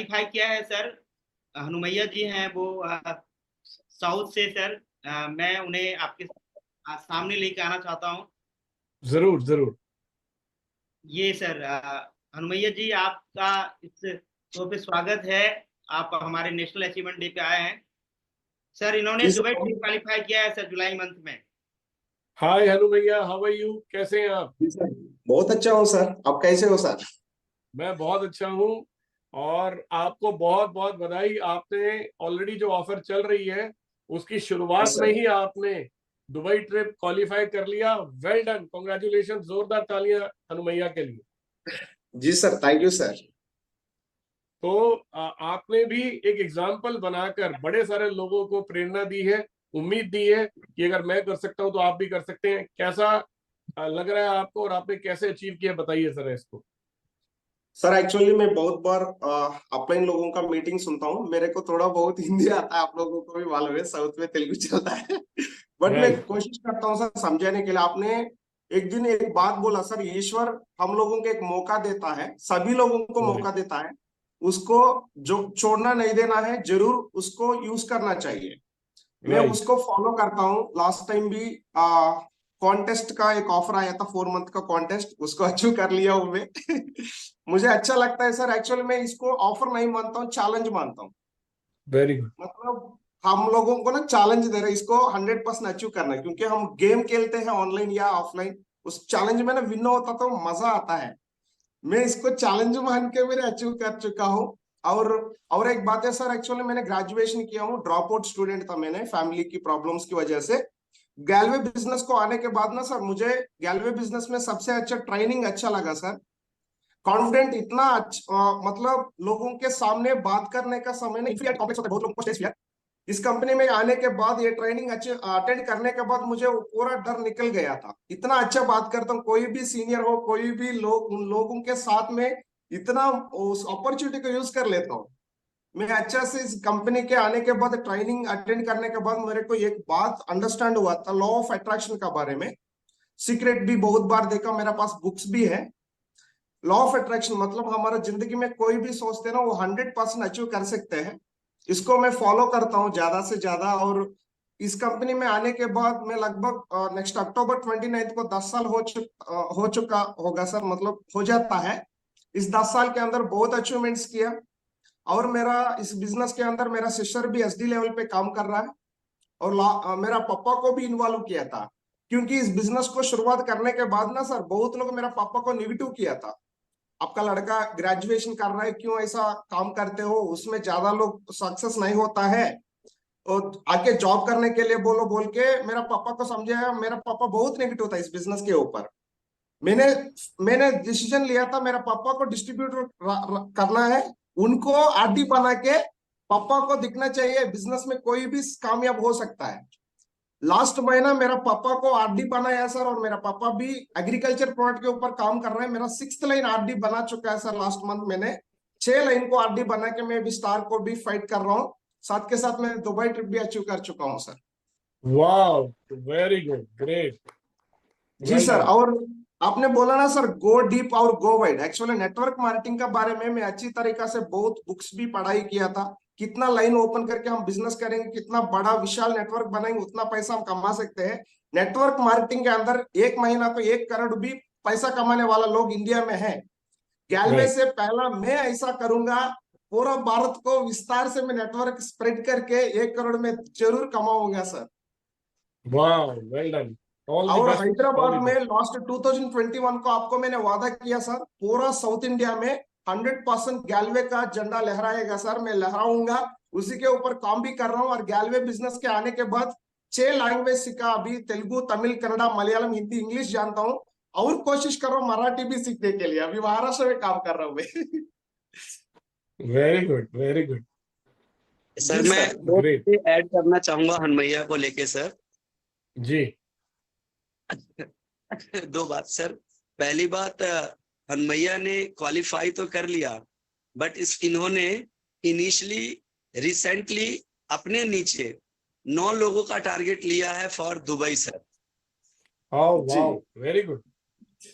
Qualify किया है sir. Hanumaiah जी हैं वो साउथ से सर। मैं उन्हें आपके सामने लेके आना चाहता हूँ। जरूर जरूर। ये सर हनुमैया जी, आपका इस शो पे स्वागत है। आप हमारे नेशनल अचीवमेंट डे पे आए हैं सर। इन्होंने जी दुबई सर। ट्रिप क्वालिफाई किया है सर, जुलाई मंथ में। हाय हेलो भैया, हाउ आर यू, कैसे हैं आप? जी सर, बहुत अच्छा हूँ सर। आप कैसे हो सर? मैं बहुत अच्छा हूँ। और आपको बहुत बहुत बधाई। आपने ऑलरेडी जो ऑफर चल रही है उसकी शुरुआत यस में सर। ही आपने दुबई ट्रिप क्वालिफाई कर लिया। वेल डन, कॉन्ग्रेचुलेशन, जोरदार तालियां हनुमैया के लिए। जी सर, थैंक यू सर। तो आपने भी एक एग्जाम्पल बनाकर बड़े सारे लोगों को प्रेरणा दी है, उम्मीद दी है कि अगर मैं कर सकता हूं तो आप भी कर सकते हैं। कैसा लग रहा है आपको और आपने कैसे अचीव किया, बताइए जरा इसको। सर एक्चुअली मैं बहुत बार अपने लोगों का मीटिंग सुनता हूँ। मेरे को थोड़ा बहुत हिंदी आता है, आप लोगों को भी मालूम है, साउथ में तेलुगु चलता है। बट मैं राइट। कोशिश करता हूँ सर समझाने के लिए। आपने एक दिन एक बात बोला सर, ईश्वर हम लोगों को एक मौका देता है, सभी लोगों को मौका देता है, उसको जो छोड़ना नहीं देना है, जरूर उसको यूज करना चाहिए। मैं राइट। उसको फॉलो करता हूँ। लास्ट टाइम भी कॉन्टेस्ट का एक ऑफर आया था, 4 मंथ का कॉन्टेस्ट, उसको अचीव कर लिया हूँ मैं। मुझे अच्छा लगता है सर। एक्चुअली मैं इसको ऑफर नहीं मानता हूँ, चैलेंज मानता हूँ। Very good. मतलब हम लोगों को ना चैलेंज दे रहे हैं, इसको 100% अचीव करना है, क्योंकि हम गेम खेलते हैं ऑनलाइन या ऑफलाइन। उस चैलेंज में ना विन होता तो मजा आता है। मैं इसको चैलेंज मान के मेरे अचीव कर चुका हूँ। और एक बात है सर, एक्चुअली मैंने ग्रेजुएशन किया हूँ, ड्रॉप आउट स्टूडेंट था मैंने, फैमिली की प्रॉब्लम्स की वजह से। गैलवे बिजनेस को आने के बाद ना सर, मुझे गैलवे बिजनेस में सबसे अच्छा ट्रेनिंग अच्छा लगा सर। कॉन्फिडेंट इतना मतलब लोगों के सामने बात करने का समय नहीं, फियर कॉम्प्लेक्स होता है बहुत लोगों को, स्टेज फियर। इस कंपनी में आने के बाद, ये ट्रेनिंग अच्छे अटेंड करने के बाद मुझे वो पूरा डर निकल गया था। इतना अच्छा बात करता हूँ, कोई भी सीनियर हो, कोई भी लोग, उन लोगों के साथ में इतना उस अपॉर्चुनिटी को यूज कर लेता हूँ मैं। अच्छा से इस कंपनी के आने के बाद, ट्रेनिंग अटेंड करने के बाद मेरे को एक बात अंडरस्टैंड हुआ था, लॉ ऑफ अट्रैक्शन का बारे में। सीक्रेट भी बहुत बार देखा, मेरे पास बुक्स भी है। लॉ ऑफ अट्रैक्शन मतलब हमारा जिंदगी में कोई भी सोचते हैं ना, वो 100% अचीव कर सकते हैं। इसको मैं फॉलो करता हूँ ज्यादा से ज्यादा। और इस कंपनी में आने के बाद मैं लगभग नेक्स्ट अक्टूबर 29 को 10 साल हो चुका होगा सर, मतलब हो जाता है। इस 10 साल के अंदर बहुत अचीवमेंट्स किया। और मेरा इस बिजनेस के अंदर मेरा सिस्टर भी एसडी लेवल पे काम कर रहा है। और मेरा पापा को भी इन्वॉल्व किया था, क्योंकि इस बिजनेस को शुरुआत करने के बाद ना सर, बहुत लोग मेरा पापा को निगेटिव किया था। आपका लड़का ग्रेजुएशन कर रहा है, क्यों ऐसा काम करते हो, उसमें ज्यादा लोग सक्सेस नहीं होता है, और आके जॉब करने के लिए बोलो बोल के मेरा पापा को समझाया। मेरा पापा बहुत नेगेटिव था इस बिजनेस के ऊपर। मैंने मैंने डिसीजन लिया था, मेरा पापा को डिस्ट्रीब्यूटर करना है, उनको आरडी बना के पापा को दिखना चाहिए बिजनेस में कोई भी कामयाब हो सकता है। लास्ट महीना मेरा पापा को आरडी बनाया सर, और मेरा पापा भी एग्रीकल्चर प्रोडक्ट के ऊपर काम कर रहे हैं। मेरा 6th लाइन आरडी बना चुका है सर। लास्ट मंथ मैंने 6 लाइन को आरडी बना के मैं भी स्टार को भी फाइट कर रहा हूँ। साथ के साथ मैं दुबई ट्रिप भी अचीव कर चुका हूँ sir. Wow, very good, great, जी वेल सर। डन। और आपने बोला ना सर, गो डीप और go wide. Actually network marketing के बारे में मैं अच्छी तरीका से बहुत बुक्स भी पढ़ाई किया था। कितना लाइन ओपन करके हम बिजनेस करेंगे, कितना बड़ा विशाल नेटवर्क बनाएंगे, उतना पैसा हम कमा सकते हैं। नेटवर्क मार्केटिंग के अंदर एक महीना को 1 करोड़ भी पैसा कमाने वाला लोग इंडिया में है। गैलवे राइट। से पहला मैं ऐसा करूंगा, पूरा भारत को विस्तार से मैं नेटवर्क स्प्रेड करके 1 करोड़ में जरूर कमाऊंगा sir. Wow, well done. All the और बेस्ट, ऑल हैदराबाद द में बेस्ट। लास्ट 2021 को आपको मैंने वादा किया सर, पूरा साउथ इंडिया में 100% गैलवे का झंडा लहराएगा सर, मैं लहराऊंगा। उसी के ऊपर काम भी कर रहा हूँ। और गैलवे बिजनेस के आने के बाद 6 लैंग्वेज सीखा अभी, तेलुगु, तमिल, कन्नड़ा, मलयालम, हिंदी, इंग्लिश जानता हूँ। और कोशिश कर रहा हूँ मराठी भी सीखने के लिए, अभी महाराष्ट्र में काम कर रहा हूँ मैं। Very good, very good. Sir ji मैं सर। दो ग्रेट। चीजें ऐड करना चाहूंगा हनुमैया को लेके सर। जी। दो बात सर। पहली बात, हनुमैया ने क्वालिफाई तो कर लिया, बट इन्होंने इनिशियली रिसेंटली अपने नीचे 9 लोगों का टारगेट लिया है फॉर दुबई सर। वाओ जी वाओ, वेरी गुड।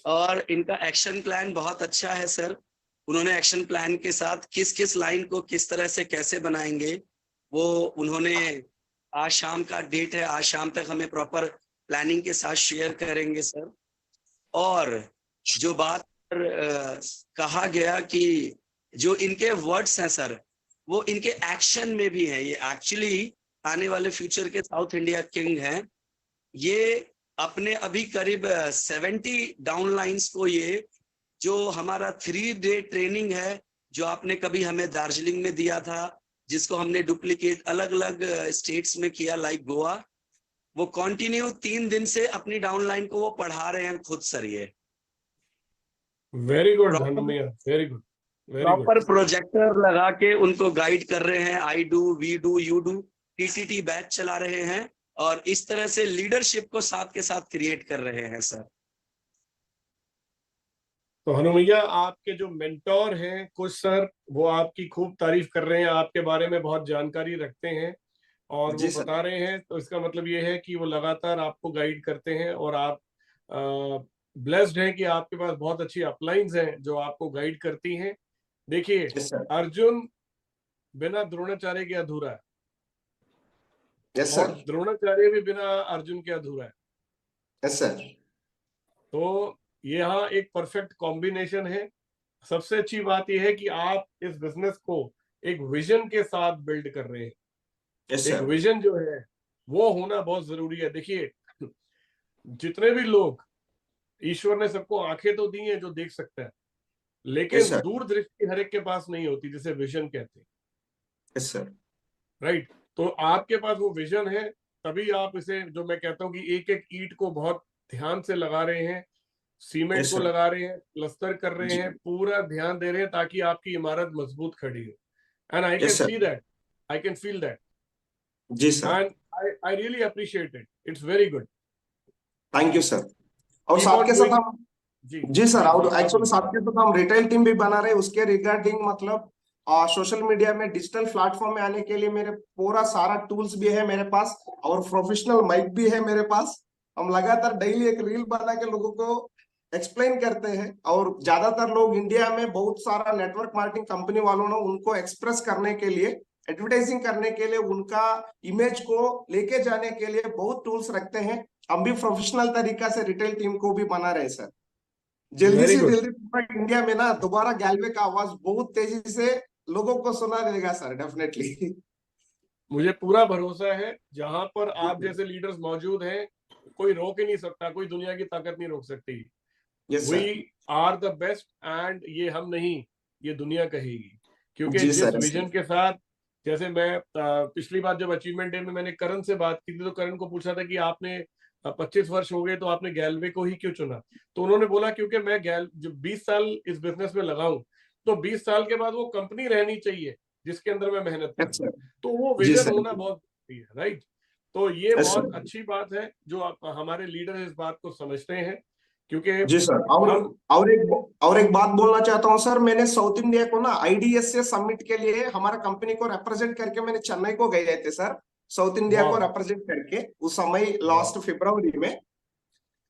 और इनका एक्शन प्लान बहुत अच्छा है सर। उन्होंने एक्शन प्लान के साथ किस किस लाइन को किस तरह से कैसे बनाएंगे, वो उन्होंने आज शाम का डेट है, आज शाम तक हमें प्रॉपर प्लानिंग के साथ शेयर करेंगे सर। और जो बात कहा गया कि जो इनके वर्ड्स हैं सर, वो इनके एक्शन में भी है। ये एक्चुअली आने वाले फ्यूचर के साउथ इंडिया किंग हैं। ये अपने अभी करीब 70 डाउनलाइंस को, ये जो हमारा 3 डे ट्रेनिंग है जो आपने कभी हमें दार्जिलिंग में दिया था, जिसको हमने डुप्लीकेट अलग अलग स्टेट्स में किया लाइक गोवा, वो कंटिन्यू 3 दिन से अपनी डाउनलाइन को वो पढ़ा रहे हैं खुद सर। ये very good Hanumaiah, very good, very good. Proper projector लगा के उनको गाइड कर रहे हैं। I do, we do, you do, TTT batch चला रहे हैं और इस तरह से लीडरशिप को साथ के साथ क्रिएट कर रहे हैं सर। तो हनुमैया, आपके जो मेंटोर हैं कुछ सर, वो आपकी खूब तारीफ कर रहे हैं, आपके बारे में बहुत जानकारी रखते हैं और वो बता रहे हैं। तो इसका मतलब ये है कि वो लगातार आपको गाइड करते हैं और आप ब्लेस्ड हैं कि आपके पास बहुत अच्छी अपलाइंस हैं जो आपको गाइड करती हैं। देखिए, अर्जुन बिना द्रोणाचार्य के अधूरा है, और द्रोणाचार्य भी बिना अर्जुन के अधूरा है। Yes sir. तो यहाँ एक परफेक्ट कॉम्बिनेशन है। सबसे अच्छी बात यह है कि आप इस बिजनेस को एक विजन के साथ बिल्ड कर रहे हैं। एक विजन जो है वो होना बहुत जरूरी है। देखिए, जितने भी लोग, ईश्वर ने सबको आंखें तो दी हैं जो देख सकता है, लेकिन दूरदृष्टि हर एक के पास नहीं होती, जिसे विजन कहते हैं। Yes sir. राइट। तो आपके पास वो विजन है, तभी आप इसे, जो मैं कहता हूँ कि एक एक ईंट को बहुत ध्यान से लगा रहे हैं, सीमेंट को लगा रहे हैं, प्लस्तर कर रहे हैं, पूरा ध्यान दे रहे हैं ताकि आपकी इमारत मजबूत खड़ी हो। And I can see that, I can feel that. जी sir. And I really appreciate it, it's very good. Thank you sir. और साथ के साथ हम जी सर, और एक्चुअली साथ के साथ हम रिटेल टीम भी बना रहे हैं उसके रिगार्डिंग, मतलब सोशल मीडिया में डिजिटल प्लेटफॉर्म में आने के लिए मेरे पूरा सारा टूल्स भी है मेरे पास और प्रोफेशनल माइक भी है मेरे पास। हम लगातार डेली एक रील बना के लोगों को एक्सप्लेन करते हैं और ज्यादातर लोग इंडिया में बहुत सारा नेटवर्क मार्केटिंग कंपनी वालों ने उनको एक्सप्रेस करने के लिए, एडवर्टाइजिंग करने के लिए, उनका इमेज को लेके जाने के लिए बहुत टूल्स रखते हैं। हम भी प्रोफेशनल तरीका से रिटेल टीम को भी बना रहे सर। जल्दी से जल्दी पूरा इंडिया में ना दोबारा गैलवे का आवाज बहुत तेजी से लोगों को सुना देगा सर, डेफिनेटली। मुझे पूरा भरोसा है, जहां पर आप जैसे लीडर्स मौजूद हैं, कोई रोक ही नहीं सकता, कोई दुनिया की ताकत नहीं रोक सकती। We are the best, and ये हम नहीं, ये दुनिया कहेगी। क्योंकि जिस विजन के साथ, जैसे मैं पिछली बार जब अचीवमेंट डे में मैंने करण से बात की थी, तो करण को पूछा था कि आपने 25 वर्ष हो गए तो आपने गैलवे को ही क्यों चुना, तो उन्होंने बोला क्योंकि मैं जब 20 साल इस बिजनेस में लगा हूं, तो 20 साल के बाद वो कंपनी रहनी चाहिए जिसके अंदर मैं मेहनत करूं। तो वो विजन होना बहुत जरूरी है। राइट। तो ये बहुत अच्छी बात है जो आप हमारे लीडर इस बात को समझते हैं, क्योंकि जी सर। और एक बात बोलना चाहता हूँ सर, मैंने साउथ इंडिया को ना IDSA समिट के लिए हमारा कंपनी को रिप्रेजेंट करके मैंने चेन्नई को गए थे सर, साउथ इंडिया को रिप्रेजेंट करके। उस समय लास्ट फरवरी में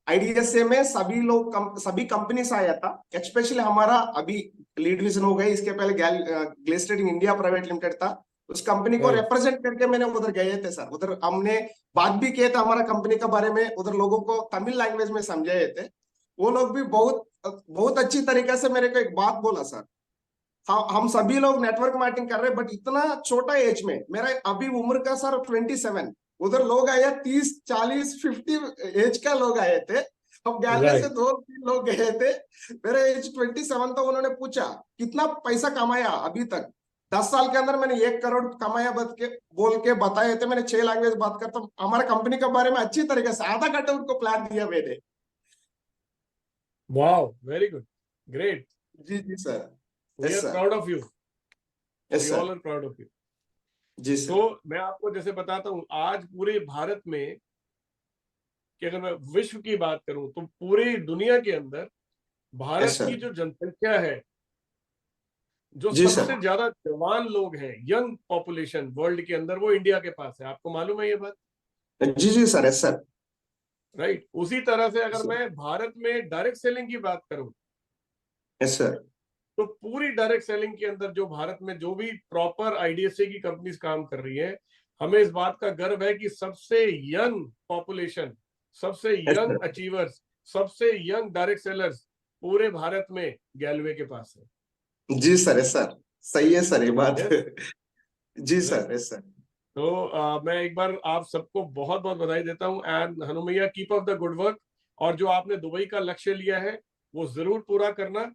IDSA में सभी लोग, सभी कंपनी से आया था। स्पेशली हमारा अभी लीड विजन हो गई, इसके पहले glace trading India private limited था, उस कंपनी को रिप्रेजेंट करके मैंने उधर गए थे सर। उधर हमने बात भी किया था हमारा कंपनी के बारे में, उधर लोगों को तमिल लैंग्वेज में समझाए थे। वो लोग भी बहुत अच्छी तरीके से मेरे को एक बात बोला सर, हम सभी लोग नेटवर्क मार्केटिंग कर रहे हैं, बट इतना छोटा एज में, मेरा अभी उम्र का सर 27, उधर लोग आए 30, 40, 50 एज का लोग आए थे। हम गैलवे से 2-3 लोग गए थे, मेरा एज 27 था। उन्होंने पूछा कितना पैसा कमाया अभी तक, 10 साल के अंदर मैंने 1 करोड़ कमाया बोल के बताए थे। मैंने 6 लैंग्वेज बात करता हूँ, हमारे कंपनी के बारे में अच्छी तरीके से आधा घंटा उनको प्लान दिया मैंने। Wow, very good, great. जी जी sir, we are proud of you, yes, we all are proud of you। जी सर। तो मैं आपको जैसे बताता हूँ, आज पूरे भारत में, कि अगर मैं विश्व की बात करूं, तो पूरी दुनिया के अंदर भारत की जो जनसंख्या है, जो सबसे ज्यादा जवान लोग हैं, यंग पॉपुलेशन वर्ल्ड के अंदर, वो इंडिया के पास है। आपको मालूम है ये बात? जी जी सर, यस सर। राइट। उसी तरह से अगर मैं भारत में डायरेक्ट सेलिंग की बात करूं, यस सर, तो पूरी डायरेक्ट सेलिंग के अंदर जो भारत में जो भी प्रॉपर आईडीएसए की कंपनीज काम कर रही है, हमें इस बात का गर्व है कि सबसे यंग पॉपुलेशन, सबसे यंग अचीवर्स, सबसे यंग डायरेक्ट सेलर्स पूरे भारत में गैलवे के पास है। जी सर, यस सर, सही है सर ये बात। Yes. जी सर, यस सर। तो मैं एक बार आप सबको बहुत बहुत बधाई देता हूँ। And Hanumaiah, keep up the good work. और जो आपने दुबई का लक्ष्य लिया है वो जरूर पूरा करना।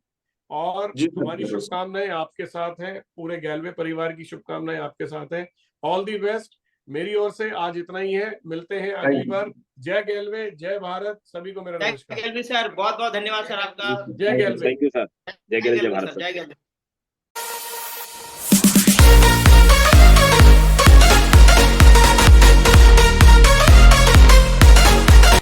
और जी सर, हमारी जरूर सर। शुभकामनाएं आपके साथ हैं, पूरे गैलवे परिवार की शुभकामनाएं आपके साथ हैं। All the best. मेरी ओर से आज इतना ही है, मिलते हैं अगली Thank you. बार। जय गैलवे, जय भारत, सभी को मेरा जय नमस्कार। गैलवे सर, बहुत बहुत धन्यवाद सर आपका। जय गैलवे। Thank you sir. जय जय गैलवे, जय गैलवे भारत सर, सर। जय गैलवे।